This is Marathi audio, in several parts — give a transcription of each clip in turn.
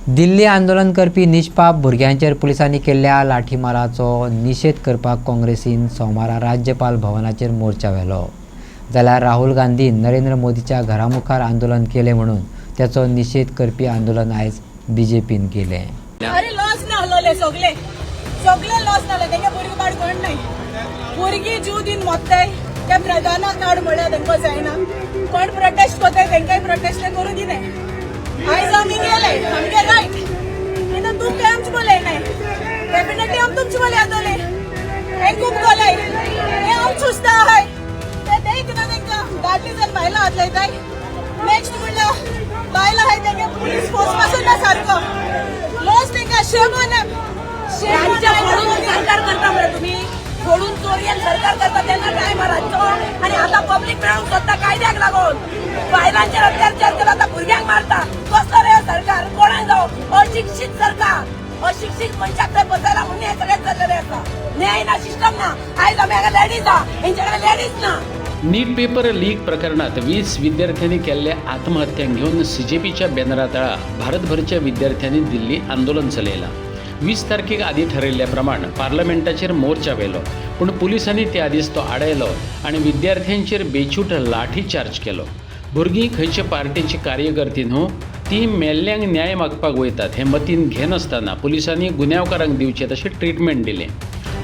दिल्ली आंदोलन करपी निश्पाप भुरग्यांचेर पुलिसांनी केल्ल्या लाठीमाराचो निशेध करपाक काँग्रेसीन सोमारा राज्यपाल भवनाचेर मोर्चा व्हेलो। जाल्यार राहुल गांधीन नरेंद्र मोदीच्या घरामुखार आंदोलन केले म्हणून त्याचो निशेध करपी आंदोलन आयज बीजेपीन केलें। अरे लॉस ना हलले सगळे लॉस नाले तेंगे भुरगीं पाड कोण नाही भुरगीं जीव दिन मोत्ताय त्या प्रधानाक नाड म्हळ्यार तेंका जायना कोण प्रोटेस्ट करताय तेंकाय प्रोटेस्ट करू दिले आयज आमी गेले आमगे रायट इतना तुमके आमचे बोले नाही डेफिनेटली हम तुमचे बोले आतले हे खूप बोले हे आम सुस्ता आहे ते देख ना तेंका गाडी जर बायला हातले जाय नेक्स्ट म्हणलं बायला आहे तेंगे पोलीस फोर्स पासून ना सारखो लॉस तेंका शेमोने सरकार करता बरं तुम्ही फोडून चोरियन सरकार करता त्यांना काय मारायचो आणि आता पब्लिक मिळून स्वतः कायद्याक लागून बायलांचेर अत्याचार केला तर भुरग्यांक मारता कसलं रे सरकार कोणाक जाऊ अशिक्षित सरकार अशिक्षित मनशाक थंय बसायला म्हणून हे सगळे चाललेले आसा न्याय ना सिस्टम ना आयज आमी हांगा लेडीज हा हेंच्याकडे लेडीज ना। नीट पेपर लीक प्रकरणात 20 विद्यार्थ्यांनी केल्ल्या आत्महत्यांक घेवन सीजेपीच्या बॅनरा तळा भारतभरच्या विद्यार्थ्यांनी दिल्ली आंदोलन चलयलां। 20 तारखेक आदी ठरयल्ल्या प्रमाण पार्लमेंटाचेर मोर्चा व्हेलो, पूण पुलिसांनी त्या आदींच तो आडयलो आनी विद्यार्थ्यांचेर बेछूट लाठीचार्ज केलो। भुरगीं खंयचे पार्टीची कार्यकर्ती न्हू, ती मेल्ल्यांक न्याय मागपाक वयतात हें मतीन घेनासतना पुलिसांनी गुन्यांवकारांक दिवचे तशें ट्रीटमेंट दिलें।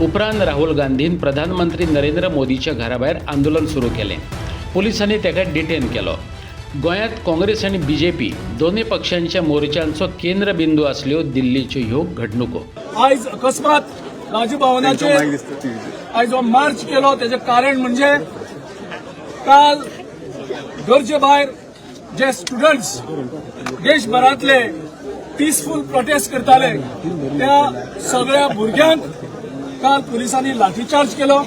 उपरांत राहुल गांधीन प्रधानमंत्री नरेंद्र मोदीच्या घराभायर आंदोलन सुरू केलें। पुलिसांनी ताका डिटेन केलो। गोंयांत काँग्रेस आनी बीजेपी दोनूय पक्षांच्या मोर्चांचो केंद्रबिंदू आसल्यो दिल्लीच्यो ह्यो घडणुको। आयज अकस्मात राजभवनाचेर आयज हो मार्च केलो तेजें कारण म्हणजे काल गरजे भायर जे स्टुडंट्स देशभरांतले पीसफूल प्रोटेस्ट करताले त्या सगळ्या भुरग्यांक काल पुलिसांनी लाठीचार्ज केलो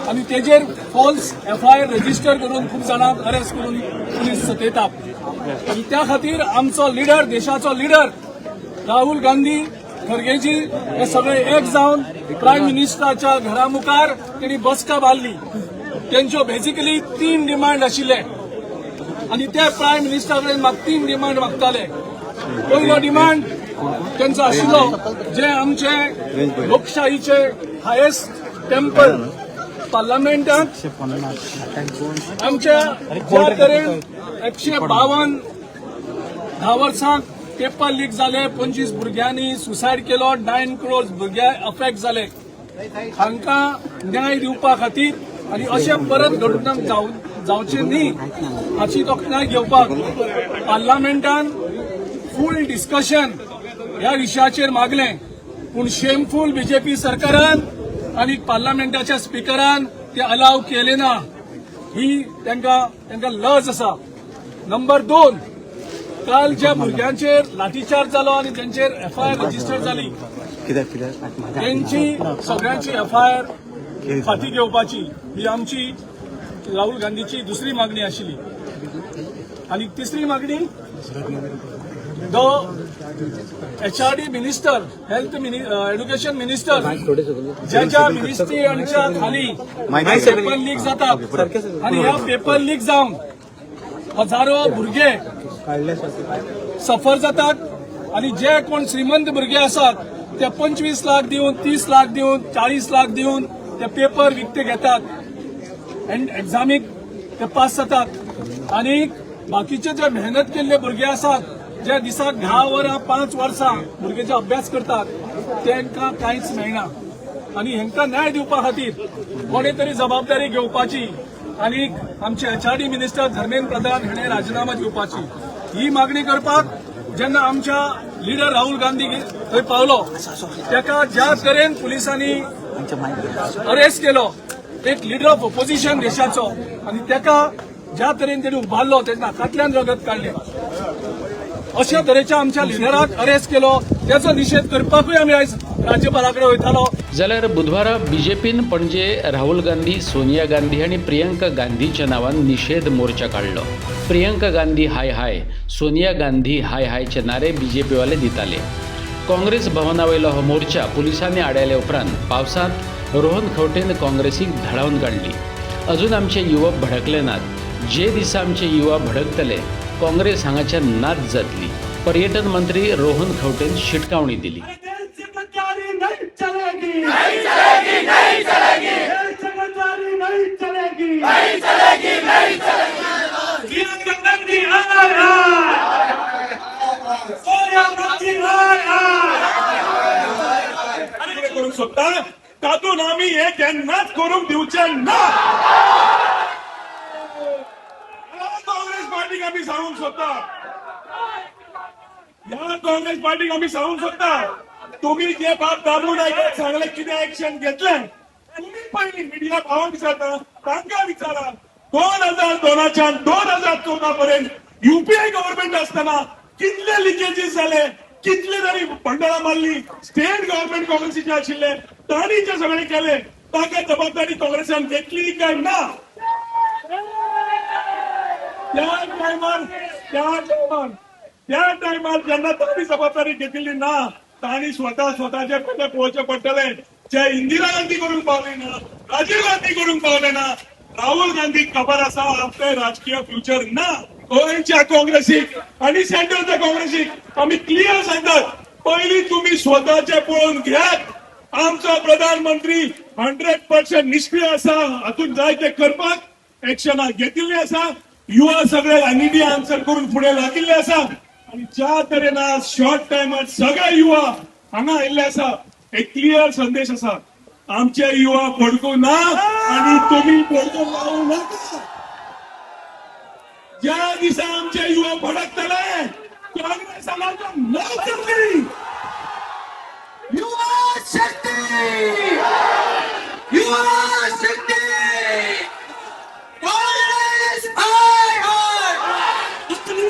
आणि तेजेर फॉल्स FIR रजिस्टर करून खूप जाणांक अरेस्ट करून पुलीस सतयतात आणि त्या खातीर आमचो लिडर देशाचो लिडर राहुल गांधी खरगेजी हे सगळे एक जावन प्रायम मिनिस्टराच्या घरा मुखार तेणी बसका बांदली। तेंच्यो बेसिकली 3 डिमांड आशिल्ले आणि ते प्रायम मिनिस्टरा कडेन 3 डिमांड मागताले। पयलो डिमांड तेंचो आशिल्लो जे आमचे लोकशाहीचे हायेस्ट टेम्पल पार्लमेंटात आमच्या ज्या तरेन 152 धा वर्सांक पेपर लीक जाले 25 भुरग्यांनी सुसायड केलो 9 करोड भुरगे अफेक्ट जाले हांकां न्याय दिवपा खातीर आनी अशें परत घडून जावचें न्ही हाची तोखणाय घेवपाक पार्लमेंटान फूल डिस्कशन ह्या विशयाचेर मागलें पूण शेमफूल बीजेपी सरकारान आनी पार्लमेंटाच्या स्पिकरान ते अलाव केले ना। ही तांकां लज आसा। नंबर 2 काल ज्या भुरग्यांचेर लाठीचार्ज जालो आनी तांचेर FIR रजिस्टर जाली तेंची सगळ्यांची FIR फाटी घेवपाची ही आमची राहुल गांधीची दुसरी मागणी आशिल्ली। आनी तिसरी मागणी HRD minister health education minister ज्याच्या मिनिस्ट्रीच्या खाली पेपर लीक जातात आणि ह्या पेपर लीक जावन हजारो भुरगे सफर जातात आणि जे कोण श्रीमंत भुरगे आसात ते 25 लाख दिवन 30 लाख दिवन 40 लाख दिवन ते पेपर विकते घेतात एंड एक्झामीक ते पास जातात आणि बाकीचे जे मेहनत केल्ले भुरगे आसात जे दिसाक 10 वरां 5 वर्सां भुरगे जे अभ्यास करतात तांकां कांयच मेळना आनी हांकां न्याय दिवपा खातीर कोणे तरी जबाबदारी घेवपाची आनी आमचे HRD मिनिस्टर धर्मेंद्र प्रधान हाणें राजीनामा दिवपाची ही मागणी करपाक जेन्ना आमच्या लिडर राहुल गांधी थंय पावलो ताका ज्या तरेन पुलिसांनी अरेस्ट केलो एक लिडर ऑफ ऑपोजिशन देशाचो आनी ताका ज्या तरेन तेणी उबारलो तेन्ना नाकांतल्यान रगत काडलें अशा तरेच्या आमच्या लिडराक अरेस्ट केलो त्याचो निषेध करपाकूय आमी आयज राज्यपाला कडेन वयतालो। जाल्यार बुधवारा बीजेपीन पणजे राहुल गांधी, सोनिया गांधी आणि प्रियंका गांधीच्या नावान निषेध मोर्चा काढलो। प्रियंका गांधी हाय हाय, सोनिया गांधी हाय हायचे नारे बीजेपीवाले दिताले। काँग्रेस भवनावयलो हो मोर्चा पुलिसांनी आडयल्या उपरांत पावसांत रोहन खंवटेन काँग्रेसीक धाडावन काडली। अजून आमचे युवक भडकले नात। जे दिसा आमचे युवा भडकतले काँग्रेस हांगाच्यान नाच जातली। पर्यटन मंत्री रोहन खवटेन शिटकावणी दिली. बेरोजगारी नहीं चलेगी, नहीं चलेगी, नहीं चलेगी, बेरोजगारी नहीं चलेगी, नहीं चलेगी, नहीं चलेगी. प्रियंका गांधी हाय हाय, सोनिया गांधी हाय हाय. अरे करू शकता तातून आम्ही हे केन्नाच करूंक दिवचे ना. काँग्रेस पार्टीक आम्ही सांगूंक सोदता, ह्या काँग्रेस पार्टीक आम्ही सांगूंक सोदता, तुम्ही जे बाब दाबून ऐकत सांगले किती ऍक्शन घेतले, तुम्ही पहिली मिडिया भावांक विचारता तांकां विचारा. 2002च्यान 2014 पर्यंत युपीए गव्हर्नमेंट असताना कितले लिकेजीस झाले, कितले तरी भंडारा मारली. स्टेट गव्हर्नमेंट काँग्रेसीचे आशिल्ले तांणी जे सगळे केले ताका जबाबदारी काँग्रेसान घेतली काय ना. त्या टायमार जेन्ना तांणी जबाबदारी घेतली ना, तांणी स्वताचे पयले पळोवचे पडटले. जे इंदिरा गांधी करूंक पावले ना, राजीव गांधी करूंक पावले ना, राहुल गांधीक खबर आसा आपले राजकीय फ्युचर ना. गोंयच्या काँग्रेसीक आणि सेंट्रलच्या काँग्रेसीक आम्ही क्लियर सांगतात, पहिली तुम्ही स्वतःचे पळोवन घेयात. आमचो प्रधानमंत्री 100% निष्क्रिय आसा, हातून जाय ते करपाक एक्शनां घेतिल्ली आसा. युवा सगळे निधी आन्सर करून फुडें लागिल्ले आसा आणि ज्या तरेन आज शॉर्ट टायमार सगळे युवा हांगा आयिल्ले आसा, एक क्लियर संदेश आसा, आमचे युवा भडकू ना आणि तुम्ही भडकून लावू नका. ज्या दिसा आमचे युवा भडकतले